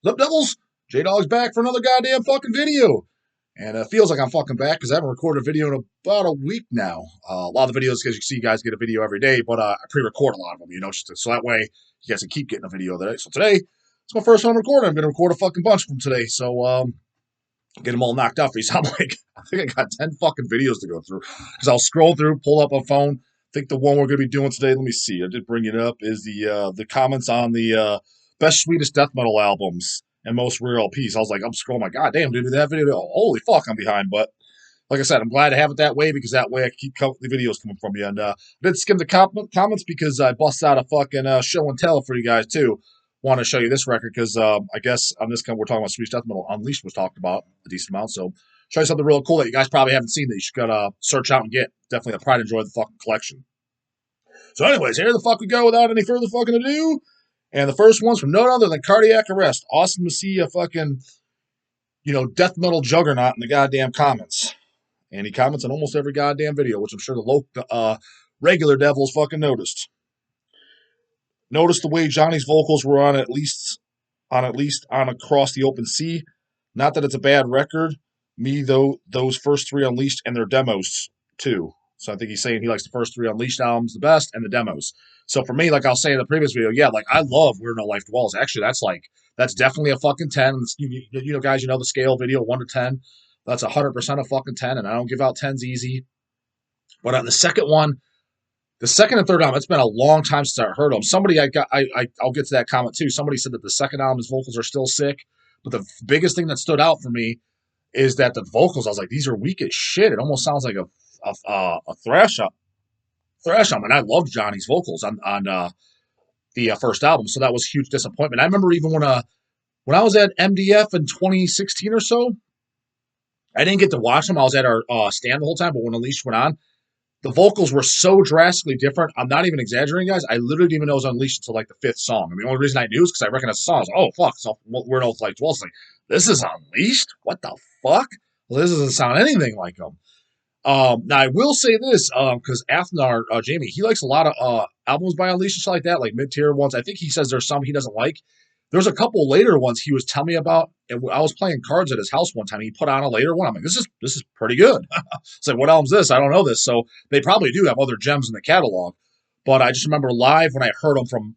What's up, Devils? J-Dog's back for another goddamn fucking video. And it feels like I'm fucking back because I haven't recorded a video in about a week now. A lot of the videos, because you see, you guys get a video every day, but I pre-record a lot of them, so that way you guys can keep getting a video today. So today, it's my first time recording. I'm going to record a fucking bunch from today, so get them all knocked out for you. So I'm like, I think I got 10 fucking videos to go through because I'll scroll through, pull up a phone. I think the one we're going to be doing today, let me see, I did bring it up, is the comments on the best Swedish death metal albums and most rare LPs. I was like, I'm scrolling, my god damn, dude, that video, holy fuck, I'm behind. But like I said, I'm glad to have it that way because that way I can keep the videos coming from you. And I did skim the comments because I busted out a fucking show and tell for you guys too. Want to show you this record because I guess on this we're talking about Swedish death metal. Unleashed was talked about a decent amount, so show you something real cool that you guys probably haven't seen that you should gotta search out and get. Definitely a pride and joy of the fucking collection. So anyways, here the fuck we go without any further fucking ado. And the first one's from no other than Cardiac Arrest. Awesome to see a fucking, death metal juggernaut in the goddamn comments. And he comments on almost every goddamn video, which I'm sure the regular devils fucking noticed. Notice the way Johnny's vocals were on Across the Open Sea. Not that it's a bad record. Me, though, those first three Unleashed and their demos, too. So I think he's saying he likes the first three Unleashed albums the best and the demos. So for me, like I'll say in the previous video, yeah, like I love Where No Life Dwells. Actually, that's definitely a fucking 10. Guys, the scale video, 1 to 10. That's 100% a fucking 10, and I don't give out 10s easy. But on the second one, the second and third album, it's been a long time since I heard them. Somebody I'll get to that comment too. Somebody said that the second album's vocals are still sick, but the biggest thing that stood out for me is that the vocals, I was like, these are weak as shit. It almost sounds like a thrash album, and I loved Johnny's vocals on the first album, so that was a huge disappointment. I remember even when I was at MDF in 2016 or so, I didn't get to watch them. I was at our stand the whole time, but when Unleashed went on, the vocals were so drastically different. I'm not even exaggerating, guys. I literally didn't even know it was Unleashed until like the fifth song. I mean, the only reason I knew is because I recognized the song. I was like, oh, fuck. So Where No Life Dwells. Like, this is Unleashed? What the fuck? Well, this doesn't sound anything like them. Now, I will say this, because Athnar, Jamie, he likes a lot of albums by Unleashed and stuff like that, like mid-tier ones. I think he says there's some he doesn't like. There's a couple later ones he was telling me about, and I was playing cards at his house one time, and he put on a later one. I'm like, this is pretty good. It's like, what album's this? I don't know this. So they probably do have other gems in the catalog. But I just remember live when I heard them from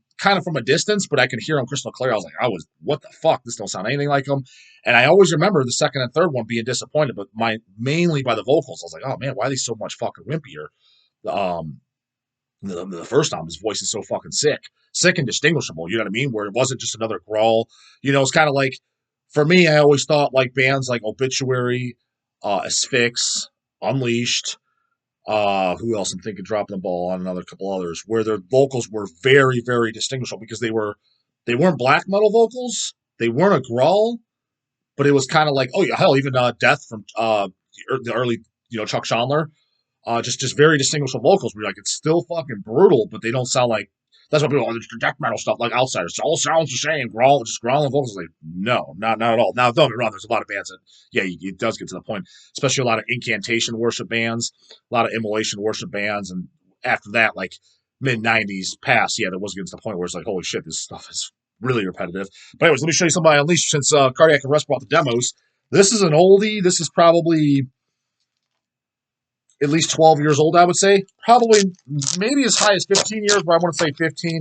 a distance, but I could hear them crystal clear. I was like, what the fuck? This don't sound anything like them. And I always remember the second and third one being disappointed, but mainly by the vocals. I was like, oh man, why are they so much fucking wimpier? The first album, his voice is so fucking sick and distinguishable. You know what I mean? Where it wasn't just another growl. It's kind of like, for me, I always thought like bands like Obituary, Asphyx, Unleashed. Who else I'm thinking dropping the ball on another couple others where their vocals were very, very distinguishable because they weren't black metal vocals. They weren't a growl, but it was kind of like, oh yeah, hell, even Death from the early, Chuck Chandler, just very distinguishable vocals. Where you're like, it's still fucking brutal, but they don't sound like. That's what people the death metal stuff like Outsiders. It all sounds the same. Just growling vocals. Like, no, not at all. Now, don't get me wrong. There's a lot of bands that, yeah, it does get to the point. Especially a lot of incantation worship bands, a lot of immolation worship bands, and after that, like mid '90s past, yeah, there was getting to the point where it's like, holy shit, this stuff is really repetitive. But anyways, let me show you something by Unleashed since Cardiac Arrest brought the demos. This is an oldie. This is probably at least 12 years old, I would say. Probably, maybe as high as 15 years, but I want to say 15.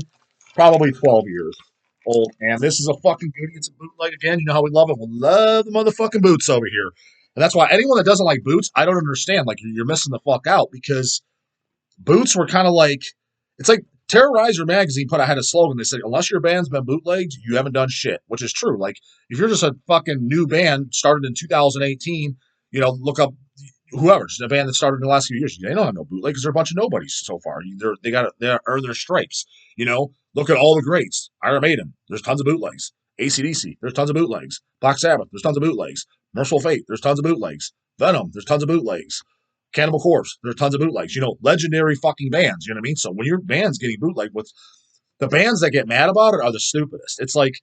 Probably 12 years old. And this is a fucking beauty. It's a bootleg again. You know how we love it. We love the motherfucking boots over here. And that's why anyone that doesn't like boots, I don't understand. Like, you're missing the fuck out because boots were kind of like, it's like Terrorizer magazine had a slogan. They said, unless your band's been bootlegged, you haven't done shit, which is true. Like, if you're just a fucking new band started in 2018, look up whoever, just a band that started in the last few years, they don't have no bootleg because they're a bunch of nobodies so far. They earn their stripes. Look at all the greats. Iron Maiden, there's tons of bootlegs. AC/DC, there's tons of bootlegs. Black Sabbath, there's tons of bootlegs. Merciful Fate, there's tons of bootlegs. Venom, there's tons of bootlegs. Cannibal Corpse, there's tons of bootlegs. Legendary fucking bands. You know what I mean? So when your band's getting bootleg, with the bands that get mad about it are the stupidest. It's like,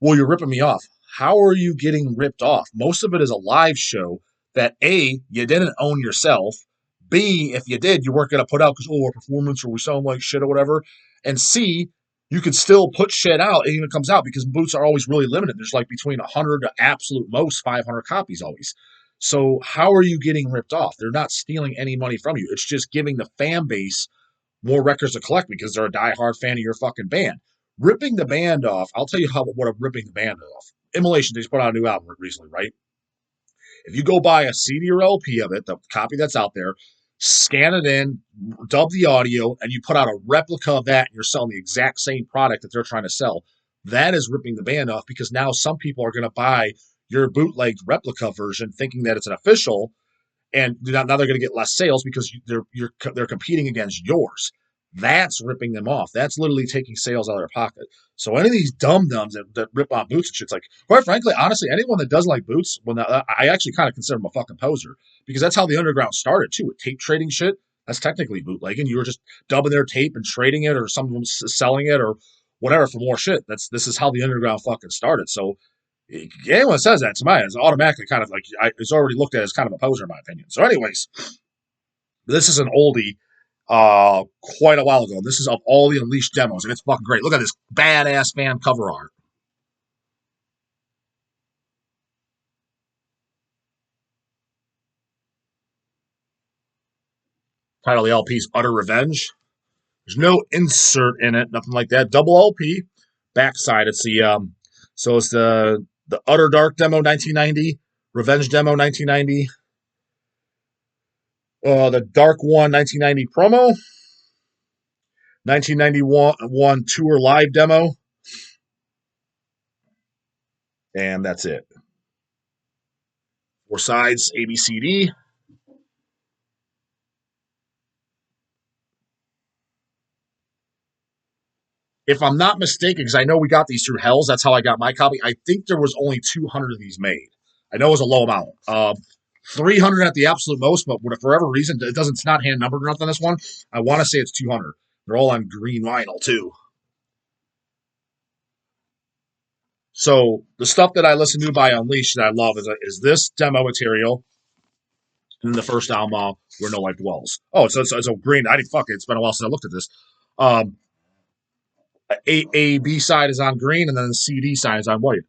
well, you're ripping me off. How are you getting ripped off? Most of it is a live show that A, you didn't own yourself. B, if you did, you weren't going to put out because, our performance or we sound like shit or whatever. And C, you could still put shit out and it comes out because boots are always really limited. There's like between 100 to absolute most 500 copies always. So how are you getting ripped off? They're not stealing any money from you. It's just giving the fan base more records to collect because they're a diehard fan of your fucking band. Ripping the band off, I'll tell you what I'm ripping the band off. Immolation, they just put out a new album recently, right? If you go buy a CD or LP of it, the copy that's out there, scan it in, dub the audio, and you put out a replica of that, and you're selling the exact same product that they're trying to sell. That is ripping the band off because now some people are going to buy your bootleg replica version thinking that it's an official, and now they're going to get less sales because they're competing against yours. That's ripping them off. That's literally taking sales out of their pocket. So any of these dum-dums that rip on boots and shit's like, quite frankly, honestly, anyone that doesn't like boots, I actually kind of consider them a fucking poser because that's how the underground started too, with tape trading shit. That's technically bootlegging. You were just dubbing their tape and trading it, or someone selling it, or whatever for more shit. This is how the underground fucking started. So anyone that says that to me is automatically kind of like it's already looked at as kind of a poser in my opinion. So, anyways, this is an oldie quite a while ago. This is of all the Unleashed demos, and it's fucking great. Look at this badass fan cover art. Title of the LP is Utter Revenge. There's no insert in it, nothing like that. Double LP. Backside, it's the Utter Dark demo 1990, Revenge demo 1990, the Dark One 1990 promo, 1991 tour live demo, and that's it. 4 sides, A, B, C, D. If I'm not mistaken, because I know we got these through Hells, that's how I got my copy. I think there was only 200 of these made. I know it was a low amount. 300 at the absolute most, but for whatever reason, it's not hand numbered or nothing on this one. I want to say it's 200. They're all on green vinyl too. So the stuff that I listen to by Unleashed that I love is this demo material and the first album, Where No Life Dwells. Oh, it's a green. I didn't fuck it. It's been a while since I looked at this. A B side is on green, and then the CD side is on white.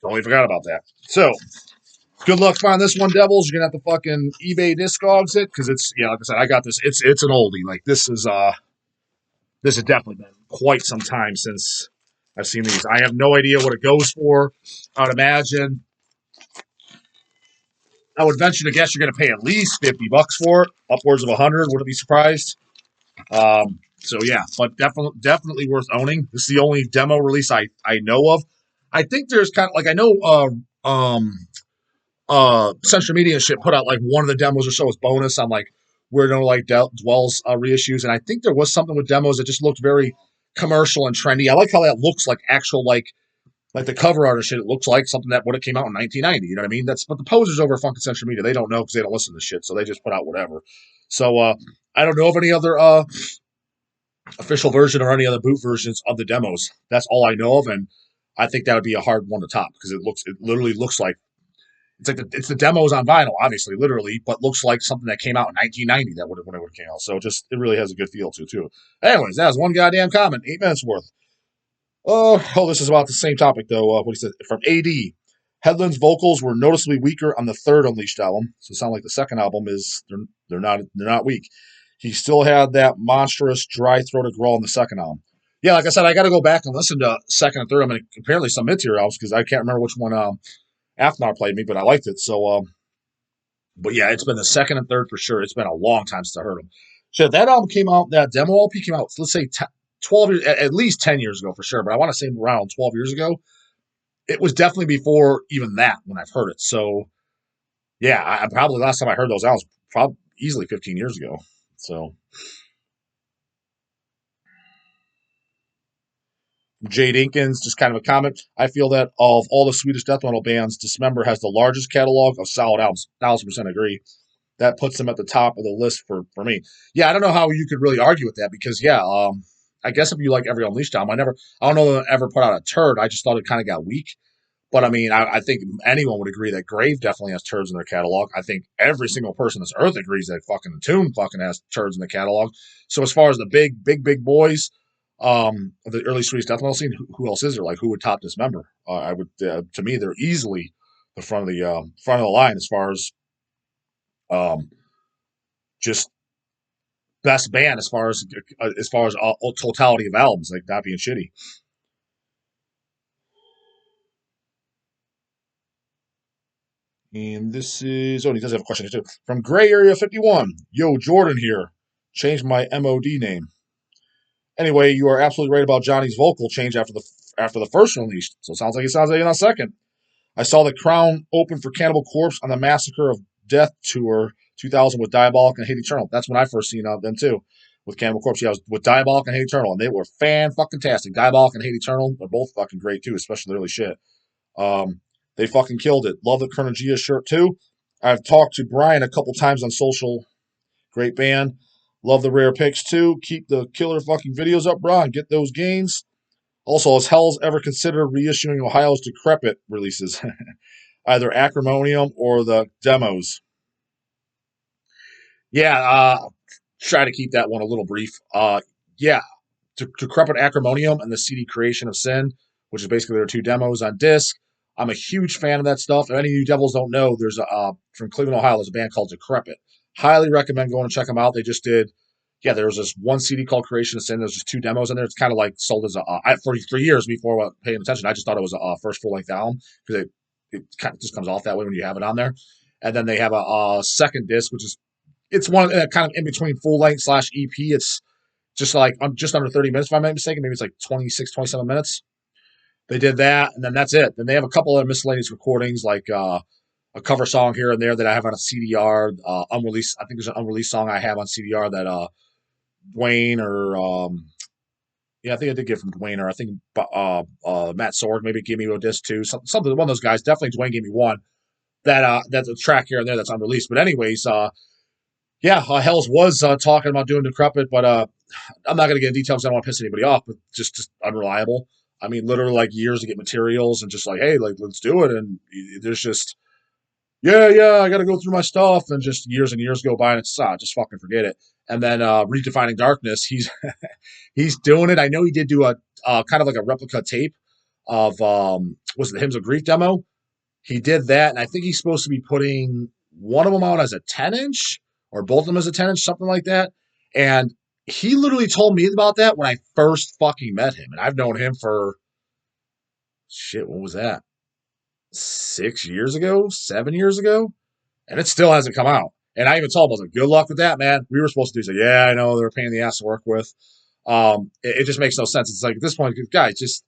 Totally forgot about that. So, good luck finding this one, Devils. You're gonna have to fucking eBay Discogs it because it's like I said, I got this. It's an oldie. Like this has definitely been quite some time since I've seen these. I have no idea what it goes for. I would imagine. I would venture to guess you're going to pay at least $50 for it, upwards of 100. Wouldn't be surprised. So yeah, but definitely worth owning. This is the only demo release I know of. I think there's kind of like I know Central Media and shit put out like one of the demos or so as bonus on like Where No Light Dwells reissues, and I think there was something with demos that just looked very commercial and trendy. I like how that looks like actual like the cover art and shit. It looks like something that would have came out in 1990. You know what I mean? But the posers over fucking Central Media, they don't know because they don't listen to shit, so they just put out whatever. So I don't know of any other official version or any other boot versions of the demos. That's all I know of, and I think that would be a hard one to top because it literally looks like it's the demos on vinyl, obviously, literally, but looks like something that came out in 1990 that would have when it would have came out. So it really has a good feel to it too. Anyways, that was one goddamn comment, 8 minutes worth. This is about the same topic though. What he said from AD. Headland's vocals were noticeably weaker on the third Unleashed album, so it sounds like the second album is they're not weak. He still had that monstrous dry throated growl in the second album. Yeah, like I said, I got to go back and listen to second and third. I mean, apparently some mid-tier albums because I can't remember which one Afnar played me, but I liked it. So, but yeah, it's been the second and third for sure. It's been a long time since I heard them. So that album came out, that demo LP came out, let's say 12 years, at least 10 years ago for sure, but I want to say around 12 years ago. It was definitely before even that when I've heard it. So, yeah, I probably last time I heard those albums, probably easily 15 years ago. So, Jade Inkins, just kind of a comment. I feel that of all the Swedish death metal bands, Dismember has the largest catalog of solid albums. 1,000% agree. That puts them at the top of the list for me. Yeah, I don't know how you could really argue with that because, yeah, I guess if you like every Unleashed album, I don't know that I ever put out a turd. I just thought it kind of got weak. But I mean, I think anyone would agree that Grave definitely has turds in their catalog. I think every single person on this earth agrees that fucking Entombed fucking has turds in the catalog. So as far as the big boys, the early Swedish death metal scene, who else is there? Like, who would top Dismember? I would, to me, they're easily the front of the line as far um, just best band as far as totality of albums, like not being shitty. And this is, oh, he does have a question here too. From Gray Area 51. Yo, Jordan here. Changed my MOD name. Anyway, you are absolutely right about Johnny's vocal change after the first release. So it sounds like in a second. I saw the Crown open for Cannibal Corpse on the Massacre of Death Tour 2000 with Diabolic and Hate Eternal. That's when I first seen them too. With Cannibal Corpse. Yeah, I was with Diabolic and Hate Eternal, and they were fan-fucking-tastic. Diabolic and Hate Eternal are both fucking great too, especially the early shit. They fucking killed it. Love the Chronogia shirt too. I've talked to Brian a couple times on social. Great band. Love the rare picks too. Keep the killer fucking videos up, bro, and get those gains. Also, has Hell's ever considered reissuing Ohio's Decrepit releases? Either Acrimonium or the demos. Yeah, try to keep that one a little brief. Yeah, Decrepit Acrimonium and the CD Creation of Sin, which is basically their two demos on disc. I'm a huge fan of that stuff. If any of you devils don't know, there's from Cleveland, Ohio, there's a band called Decrepit. Highly recommend going and check them out. They just did, yeah, there was this one CD called Creation of Sin. There's just two demos in there. It's kind of like sold as for years before paying attention. I just thought it was a first full length album because it kind of just comes off that way when you have it on there. And then they have a second disc, which is it's one kind of in between full length / EP. It's just like just under 30 minutes, if I'm not mistaken. Maybe it's like 26, 27 minutes. They did that, and then that's it. Then they have a couple other miscellaneous recordings, like a cover song here and there that I have on a CDR, unreleased. I think there's an unreleased song I have on CDR that Dwayne or yeah, I think I did get from Dwayne, or I think Matt Sorg maybe gave me a disc too. Something one of those guys. Definitely Dwayne gave me one that that's a track here and there that's unreleased. But anyways, yeah, Hells was talking about doing Decrepit, but I'm not going to get into details. I don't want to piss anybody off, but just unreliable. I mean, literally like years to get materials and just like, hey, like let's do it. And there's just, yeah, I got to go through my stuff, and just years and years go by, and it's just fucking forget it. And then Redefining Darkness, he's he's doing it. I know he did do a kind of like a replica tape of was it the Hymns of Grief demo? He did that, and I think he's supposed to be putting one of them out as a 10-inch or both of them as a 10-inch, something like that. And he literally told me about that when I first fucking met him. And I've known him for, shit, what was that? 6 years ago? 7 years ago? And it still hasn't come out. And I even told him, I was like, good luck with that, man. We were supposed to do so. Yeah, I know. They're a pain in the ass to work with. It just makes no sense. It's like at this point, guys, just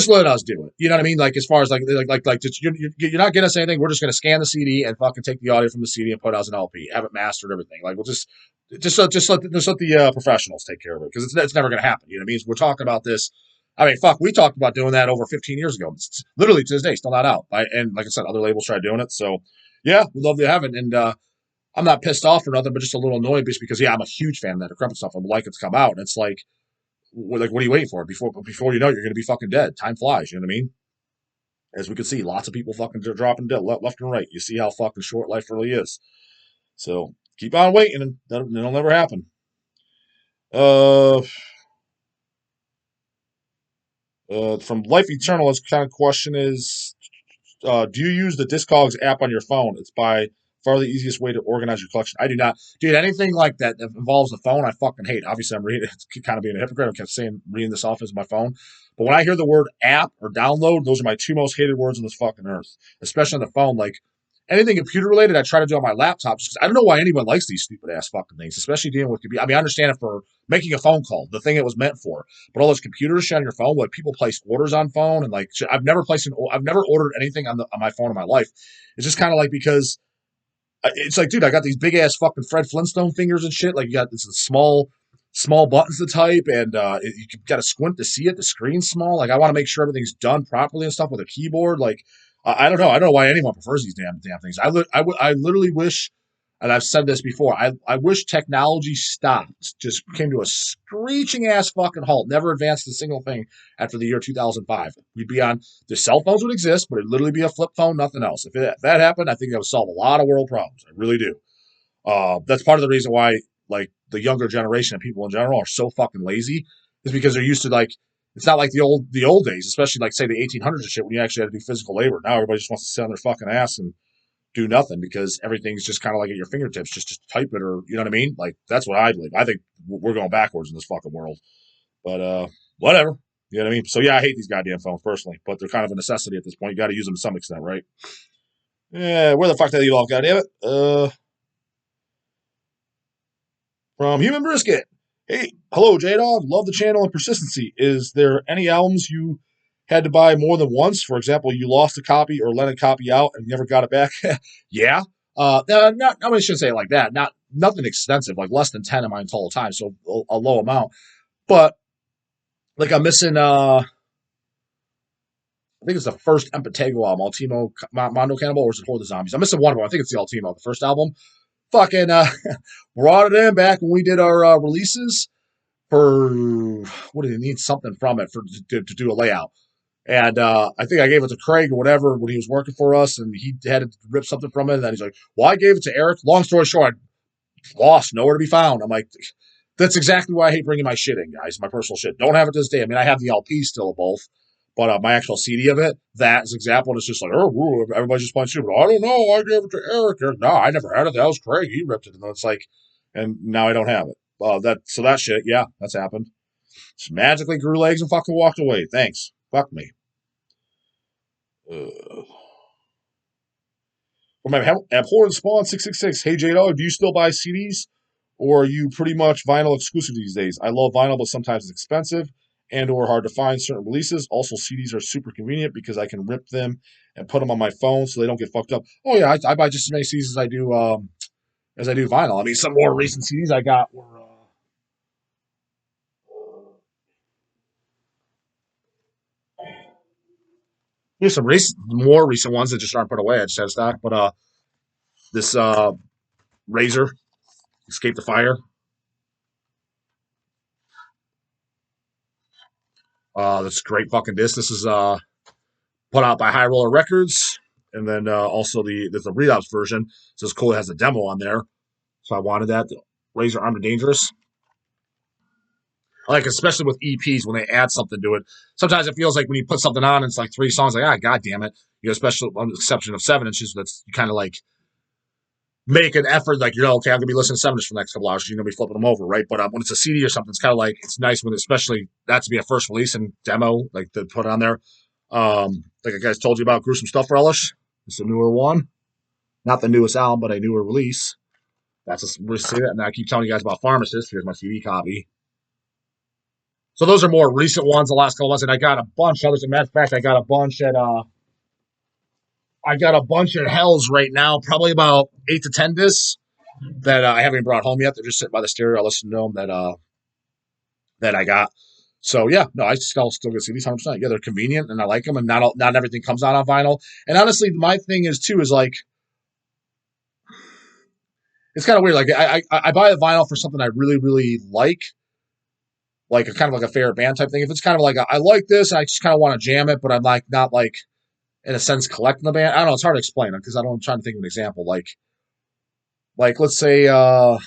let us do it. You know what I mean? Like as far as just, you're not getting us anything. We're just going to scan the CD and fucking take the audio from the CD and put it as an LP, have it mastered, everything. Like we'll just let the professionals take care of it because it's never going to happen. You know what I mean? We're talking about this. I mean, fuck, we talked about doing that over 15 years ago. It's literally to this day still not out. And like I said, other labels tried doing it. So yeah, we'd love to have it. And I'm not pissed off or nothing, but just a little annoyed just because I'm a huge fan of that Decrepit stuff. I would like it to come out. And it's like what are you waiting for? Before you know it, you're going to be fucking dead. Time flies. You know what I mean? As we can see, lots of people fucking dropping dead left and right. You see how fucking short life really is. So keep on waiting, and it'll never happen. From Life Eternal, his kind of question is, do you use the Discogs app on your phone? It's by far the easiest way to organize your collection. I do not. Dude, anything like that involves the phone, I fucking hate. Obviously, I'm reading it's kind of being a hypocrite. I kept saying reading this off as my phone. But when I hear the word app or download, those are my two most hated words on this fucking earth. Especially on the phone. Like anything computer related, I try to do on my laptop just because I don't know why anyone likes these stupid ass fucking things, especially dealing with computer. I mean, I understand it for making a phone call, the thing it was meant for. But all those computer shit on your phone, like people place orders on phone, and like I've never ordered anything on my phone in my life. It's just kind of like because it's like, dude, I got these big ass fucking Fred Flintstone fingers and shit. Like you got this small buttons to type, and you got to squint to see it. The screen's small. Like I want to make sure everything's done properly and stuff with a keyboard. Like I don't know. I don't know why anyone prefers these damn things. I literally wish and I've said this before, I wish technology stopped, just came to a screeching ass fucking halt, never advanced a single thing after the year 2005. We'd be on, the cell phones would exist, but it'd literally be a flip phone, nothing else. If that happened, I think that would solve a lot of world problems. I really do. That's part of the reason why, like, the younger generation and people in general are so fucking lazy, is because they're used to, like, it's not like the old days, especially like say the 1800s and shit when you actually had to do physical labor. Now everybody just wants to sit on their fucking ass and do nothing because everything's just kind of like at your fingertips. Just type it, or you know what I mean. Like that's what I believe. I think we're going backwards in this fucking world. But whatever. You know what I mean? So yeah, I hate these goddamn phones personally, but they're kind of a necessity at this point. You got to use them to some extent, right? Yeah, where the fuck did I leave off? Goddamn it. From Human Brisket. Hey, hello, J-Dog. Love the channel and persistency. Is there any albums you had to buy more than once? For example, you lost a copy or lent a copy out and never got it back? Yeah. I shouldn't say it like that. Nothing extensive, like less than 10 of mine total time, so a low amount. But like I'm missing I think it's the first Empatego album, Ultimo Mondo Cannibal, or is it Horde the Zombies? I'm missing one of them. I think it's the Ultimo, the first album. Fucking brought it in back when we did our releases for what did he need something from it to do a layout. And I think I gave it to Craig or whatever when he was working for us, and he had to rip something from it. And then he's like, "Well, I gave it to Eric." Long story short, I lost, nowhere to be found. I'm like, that's exactly why I hate bringing my shit in, guys. My personal shit. Don't have it to this day. I mean, I have the LP still of both, but my actual CD of it, that's an example. And it's just like, oh, everybody's just playing shit. But I don't know. I gave it to Eric. No, I never had it. That was Craig. He ripped it. And it's like, and now I don't have it. That shit, yeah, that's happened. Just magically grew legs and fucking walked away. Thanks. Fuck me. From my abhorrent spawn 666. Hey J Dog, do you still buy CDs, or are you pretty much vinyl exclusive these days? I love vinyl, but sometimes it's expensive and or hard to find certain releases. Also, CDs are super convenient because I can rip them and put them on my phone so they don't get fucked up. Oh yeah, I buy just as many CDs as I do vinyl. I mean, some more recent CDs I got were. Here's some more recent ones that just aren't put away. I just had stock, but this Razor Escape the Fire. That's a great fucking disc. This is put out by High Roller Records, and then also there's a Relapse version. So it's cool. It has a demo on there, so I wanted that. The Razor Armed and Dangerous. Like especially with EPs when they add something to it. Sometimes it feels like when you put something on, and it's like 3 songs. Like god damn it, especially on the exception of 7 inches. That's kind of like make an effort, like okay, I'm gonna be listening to 7 inches for the next couple hours. You're gonna be flipping them over, right? But when it's a CD or something, it's kind of like it's nice when, especially that to be a first release and demo, like to put on there. Like I guys told you about Gruesome Stuff Relish. It's a newer one, not the newest album, but a newer release. That's a see that. And I keep telling you guys about Pharmacist. Here's my CD copy. So those are more recent ones, the last couple months, and I got a bunch of others. As a matter of fact, I got a bunch at Hell's right now, probably about 8 to 10 discs that I haven't brought home yet. They're just sitting by the stereo. I listen to them that I got. So yeah, no, I still get CDs 100%. Yeah, they're convenient and I like them, and not everything comes out on vinyl. And honestly, my thing is too is like it's kind of weird. Like I buy a vinyl for something I really really like a kind of like a favorite band type thing. If it's kind of like I like this, and I just kind of want to jam it, but I'm like not like in a sense collecting the band. I don't know. It's hard to explain it because I'm trying to think of an example. Like let's say a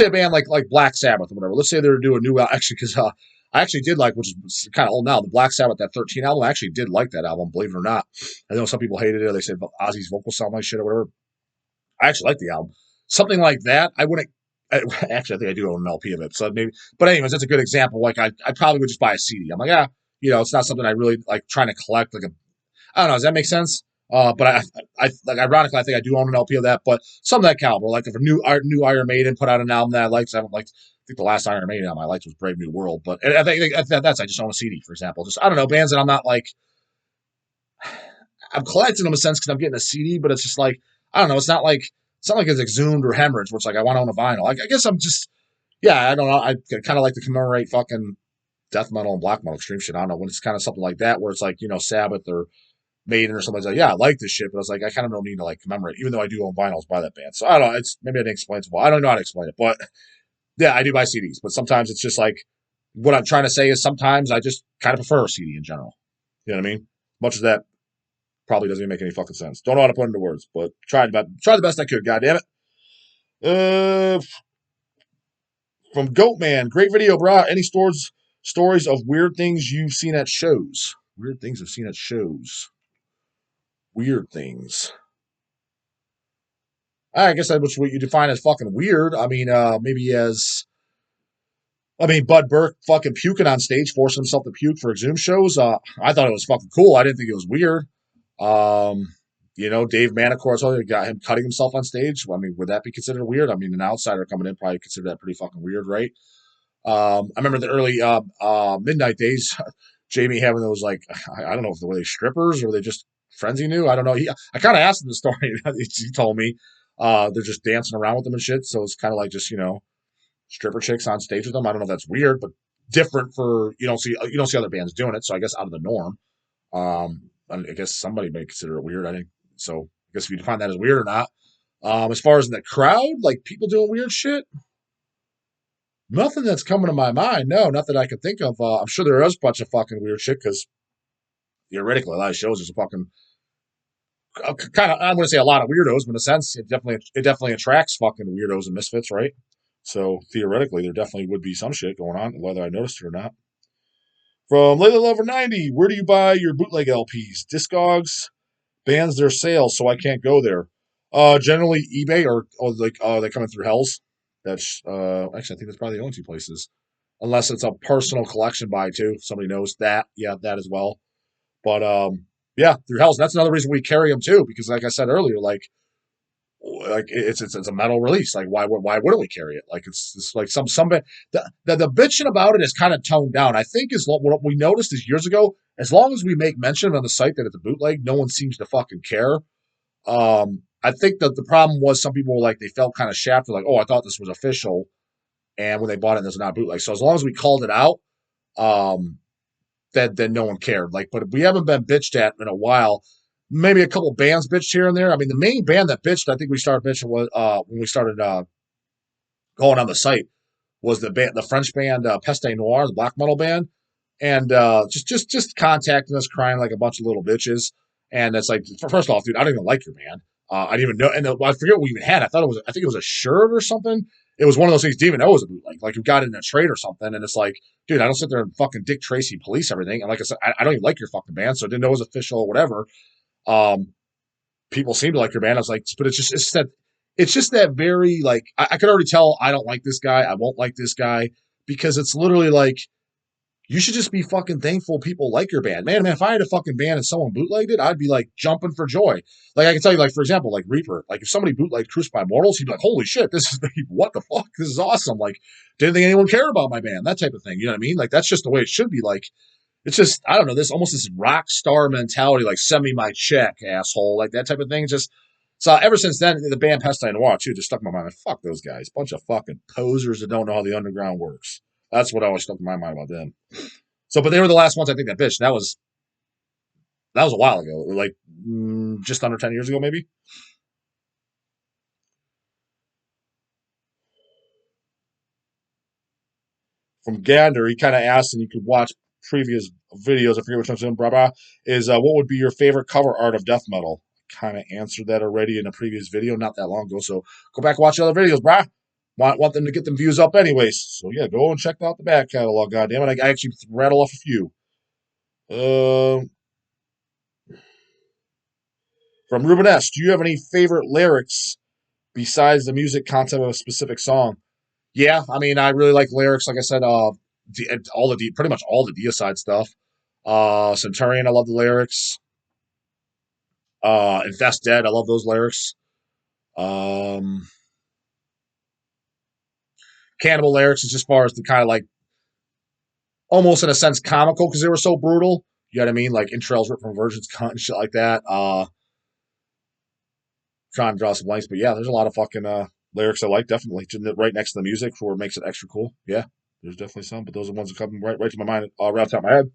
band like Black Sabbath or whatever. Let's say they're doing a new actually because I actually did like, which is kind of old now, the Black Sabbath, that 13 album. I actually did like that album, believe it or not. I know some people hated it. They said Ozzy's vocals sound like shit or whatever. I actually like the album. Something like that, I wouldn't. Actually, I think I do own an LP of it. So maybe, but anyways, that's a good example. Like I probably would just buy a CD. I'm like, it's not something I really like trying to collect. I don't know. Does that make sense? But I like ironically, I think I do own an LP of that. But some of that caliber, like if a new Iron Maiden put out an album that I liked, I haven't liked. I think the last Iron Maiden album I liked was Brave New World. But I think that's I just own a CD, for example. Just I don't know bands that I'm not like. I'm collecting them in a sense because I'm getting a CD, but it's just like I don't know. It's not like it's Exhumed or Hemorrhage, where it's like I want to own a vinyl. I guess I'm just I don't know. I kind of like to commemorate fucking death metal and black metal extreme shit. I don't know when it's kind of something like that where it's like Sabbath or Maiden or something like, yeah, I like this shit, but I was like, I kind of don't need to like commemorate, even though I do own vinyls by that band. So I don't know. It's maybe I didn't explain it well. I don't know how to explain it, but yeah, I do buy CDs. But sometimes it's just like what I'm trying to say is sometimes I just kind of prefer a CD in general. You know what I mean? Much as that probably doesn't even make any fucking sense. Don't know how to put it into words, but tried the best I could. God damn it. Uh, from Goatman, great video, brah. Any stories of weird things you've seen at shows? Weird things I've seen at shows. Weird things. I guess that's what you define as fucking weird. I mean, maybe as Bud Burke fucking puking on stage, forcing himself to puke for Exhumed shows. I thought it was fucking cool. I didn't think it was weird. Um, Dave Manacor, I got him cutting himself on stage. I mean, would that be considered weird? I mean, an outsider coming in probably consider that pretty fucking weird, right? I remember the early midnight days, Jamie having those like I don't know if they were they strippers or were they just friends he knew. I don't know. I kind of asked him the story. He told me they're just dancing around with them and shit. So it's kind of like just stripper chicks on stage with them. I don't know if that's weird, but different for you don't see other bands doing it. So I guess out of the norm. I guess somebody may consider it weird. I think so. I guess if you define that as weird or not. As far as in the crowd, like people doing weird shit, nothing that's coming to my mind. No, nothing I can think of. I'm sure there is a bunch of fucking weird shit because theoretically, a lot of shows there's a fucking kind of. I'm going to say a lot of weirdos, but in a sense, it definitely attracts fucking weirdos and misfits, right? So theoretically, there definitely would be some shit going on, whether I noticed it or not. From Layla Lover 90, where do you buy your bootleg LPs? Discogs bans their sales, so I can't go there. Generally eBay or like they coming through Hell's. That's actually I think that's probably the only two places, unless it's a personal collection buy too. Somebody knows that, yeah, that as well. But yeah, through Hell's. That's another reason we carry them too, because like I said earlier, like it's a metal release. Like why wouldn't we carry it? Like it's like some the bitching about it is kind of toned down. I think is what we noticed is years ago. As long as we make mention on the site that it's a bootleg, no one seems to fucking care. I think that the problem was some people were like they felt kind of shafted, like, oh, I thought this was official, and when they bought it, this is not bootleg. So as long as we called it out, um, then no one cared. Like, but we haven't been bitched at in a while. Maybe a couple bands bitched here and there. I mean, the main band that bitched, I think we started bitching was when we started going on the site was the French band Peste Noir, the black metal band, and just contacting us, crying like a bunch of little bitches. And it's like, first off, dude, I don't even like your band. I didn't even know, and I forget what we even had. I think it was a shirt or something. It was one of those things. Didn't even know it was a bootleg. Like you got it in a trade or something, and it's like, dude, I don't sit there and fucking Dick Tracy police everything. And like I said, I don't even like your fucking band, so I didn't know it was official or whatever. Um, People seem to like your band. I was like, but it's just that very like I could already tell I don't like this guy. I won't like this guy because it's literally like you should just be fucking thankful people like your band. Man, if I had a fucking band and someone bootlegged it, I'd be like jumping for joy. Like I can tell you, like, for example, like Reaper, like if somebody bootlegged Crucified Mortals, he'd be like, holy shit, this is what the fuck? This is awesome. Like, didn't think anyone cared about my band, that type of thing. You know what I mean? Like that's just the way it should be. Like, it's just, I don't know, this rock star mentality, like send me my check, asshole, like that type of thing. Just so ever since then, the band Peste Noir too just stuck in my mind. Like, fuck those guys, bunch of fucking posers that don't know how the underground works. That's what always stuck in my mind about them. So, but they were the last ones I think that bitch. That was a while ago, like just under 10 years ago, maybe. From Gander, he kind of asked, and you could watch previous videos. I forget which one's in. Blah blah. Is what would be your favorite cover art of death metal? Kind of answered that already in a previous video not that long ago. So go back and watch the other videos, brah. Want them to get them views up anyways. So yeah, go and check out the back catalog. Goddamn it, I actually rattle off a few. Uh, from Ruben S. Do you have any favorite lyrics besides the music content of a specific song? Yeah, I mean, I really like lyrics. Like I said, pretty much all the Deicide stuff. Centurion, I love the lyrics. Infest Dead, I love those lyrics. Um, Cannibal lyrics is as far as the kind of like almost in a sense comical because they were so brutal. You know what I mean? Like entrails ripped from virgins cunt and shit like that. Trying to draw some blanks, but yeah, there's a lot of fucking lyrics I like definitely right next to the music for what makes it extra cool. Yeah, there's definitely some, but those are the ones that come right to my mind right off the top of my head.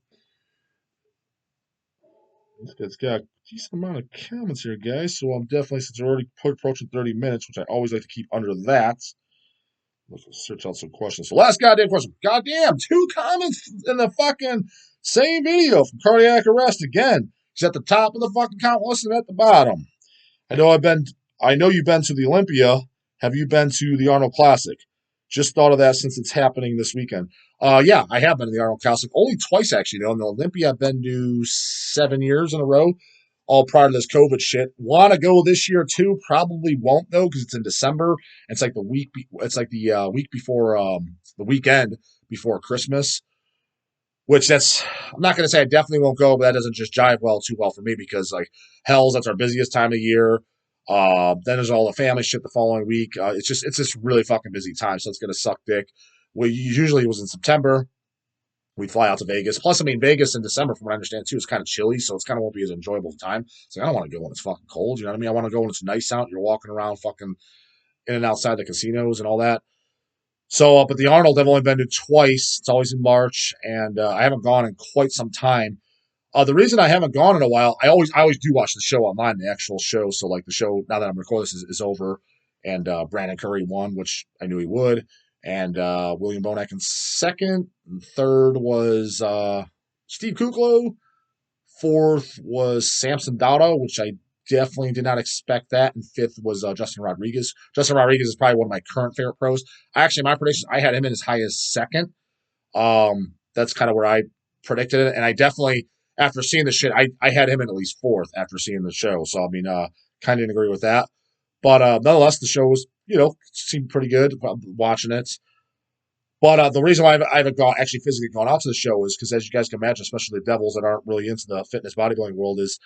It's got a decent amount of comments here, guys. So I'm definitely, since we're already approaching 30 minutes, which I always like to keep under that, let's search out some questions. So last goddamn question. Goddamn, 2 comments in the fucking same video from cardiac arrest again. He's at the top of the fucking comment list and at the bottom. I know I've been. I know you've been to the Olympia. Have you been to the Arnold Classic? Just thought of that since it's happening this weekend. Yeah, I have been to the Arnold Classic only twice actually. Though in the Olympia, I've been to 7 years in a row, all prior to this COVID shit. Want to go this year too? Probably won't though because it's in December. It's like the week. It's like the week before the weekend before Christmas. Which that's I'm not going to say I definitely won't go, but that doesn't just jive too well for me because like hell's that's our busiest time of year. Then there's all the family shit the following week. It's just really fucking busy time, so it's gonna suck dick. We usually it was in September. We'd fly out to Vegas. Plus, I mean, Vegas in December, from what I understand too, is kind of chilly, so it's kind of won't be as enjoyable time. So I don't want to go when it's fucking cold. You know what I mean? I want to go when it's nice out. You're walking around fucking in and outside the casinos and all that. So, but the Arnold I've only been to twice. It's always in March, and I haven't gone in quite some time. The reason I haven't gone in a while, I always do watch the show online, the actual show. So like the show now that I'm recording this is over, and Brandon Curry won, which I knew he would, and William Bonac in second, and third was Steve Kuklo, fourth was Samson Dauda, which I definitely did not expect that, and fifth was Justin Rodriguez. Justin Rodriguez is probably one of my current favorite pros. Actually, my predictions, I had him in as high as second. That's kind of where I predicted it, and I definitely after seeing the shit, I had him in at least fourth after seeing the show. So I mean, kind of didn't agree with that, but nonetheless, the show was seemed pretty good watching it. But the reason why I haven't gone actually physically gone out to the show is because, as you guys can imagine, especially the devils that aren't really into the fitness bodybuilding world, is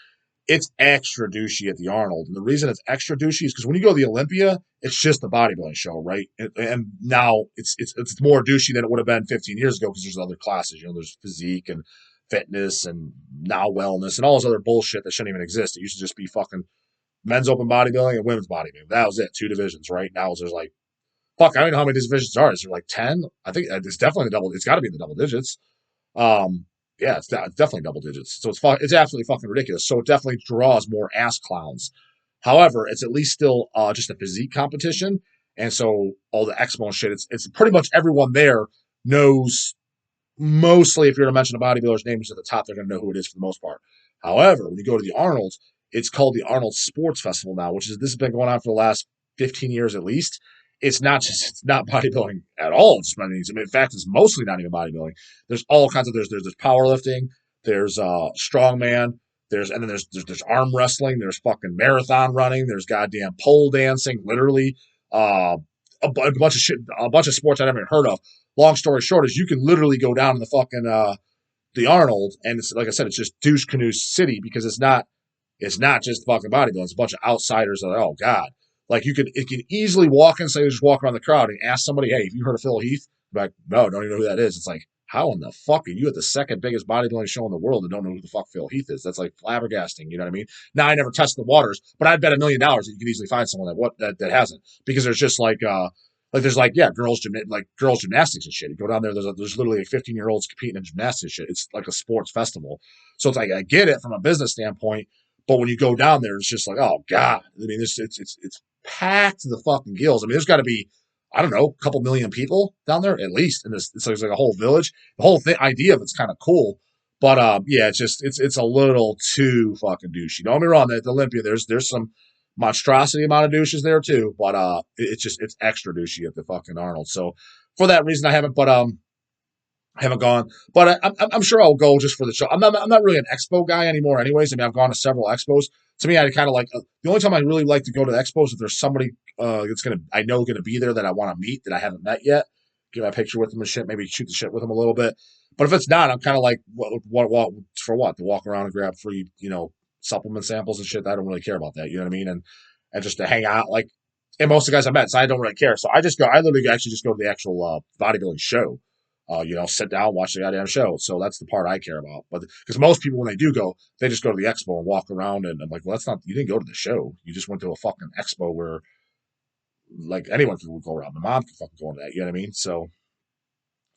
it's extra douchey at the Arnold. And the reason it's extra douchey is because when you go to the Olympia, it's just the bodybuilding show, right? And now it's more douchey than it would have been 15 years ago because there's other classes. There's physique and fitness and now wellness and all this other bullshit that shouldn't even exist. It used to just be fucking men's open bodybuilding and women's bodybuilding. That was it. 2 divisions, right? Now there's like, fuck, I don't know how many divisions are. Is there like 10? I think it's definitely the double. It's got to be in the double digits. Um, yeah, it's definitely double digits. So it's absolutely fucking ridiculous. So it definitely draws more ass clowns. However, it's at least still just a physique competition, and so all the expo and shit. It's pretty much everyone there knows. Mostly, if you're going to mention a bodybuilder's name who's at the top, they're going to know who it is for the most part. However, when you go to the Arnold's, it's called the Arnold Sports Festival now, this has been going on for the last 15 years at least. It's not bodybuilding at all. In fact, it's mostly not even bodybuilding. There's all kinds of there's powerlifting, there's strongman, there's arm wrestling, there's fucking marathon running, there's goddamn pole dancing, literally a bunch of shit, a bunch of sports I never even heard of. Long story short is you can literally go down to the fucking the Arnold, and it's like I said, it's just douche canoe city because it's not just fucking bodybuilding. It's a bunch of outsiders that are, oh god. Like it can easily walk in, say, just walk around the crowd and ask somebody, hey, have you heard of Phil Heath? Like, no, don't even know who that is. It's like, how in the fuck are you at the second biggest bodybuilding show in the world and don't know who the fuck Phil Heath is? That's like flabbergasting. You know what I mean? Now I never tested the waters, but I'd bet $1 million that you can easily find someone that hasn't because there's just there's girls gymnastics and shit. You go down there, there's literally like 15-year-olds competing in gymnastics shit. It's like a sports festival. So it's like I get it from a business standpoint, but when you go down there, it's just like, oh god. I mean, it's packed to the fucking gills. I mean, there's got to be, I don't know, a couple million people down there at least. And it's like a whole village. The whole idea of it's kind of cool, but yeah, it's a little too fucking douchey. Don't get me wrong. At the Olympia, there's some monstrosity amount of douches there too, but it's extra douchey at the fucking Arnold. So for that reason, I haven't gone, but I'm sure I'll go just for the show. I'm not really an expo guy anymore, anyways. I mean, I've gone to several expos. To me, I kind of like the only time I really like to go to the expos if there's somebody that's gonna be there that I want to meet that I haven't met yet. Get a picture with them and shit. Maybe shoot the shit with them a little bit. But if it's not, I'm kind of like, what for what? To walk around and grab free, supplement samples and shit. I don't really care about that. You know what I mean? And just to hang out, like, and most of the guys I met, so I don't really care. So I literally actually just go to the actual bodybuilding show. Sit down, watch the goddamn show. So that's the part I care about. But because most people, when they do go, they just go to the expo and walk around. And I'm like, well, you didn't go to the show. You just went to a fucking expo where, like, anyone could go around. My mom could fucking go to that. You know what I mean? So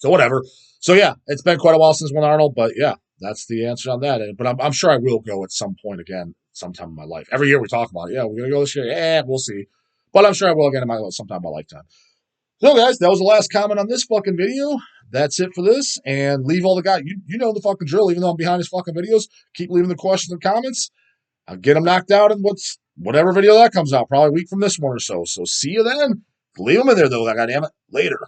whatever. So yeah, it's been quite a while since one Arnold, but yeah, That's the answer on that. But I'm sure I will go at some point again, sometime in my life. Every year we talk about it. Yeah, we're gonna go this year. Yeah, we'll see. But I'm sure I will again in my sometime in my lifetime. So, guys, that was the last comment on this fucking video. That's it for this. And leave all the guys. You know the fucking drill. Even though I'm behind his fucking videos, keep leaving the questions and comments. I'll get them knocked out in whatever video that comes out. Probably a week from this one or so. So see you then. Leave them in there though. Goddammit. Later.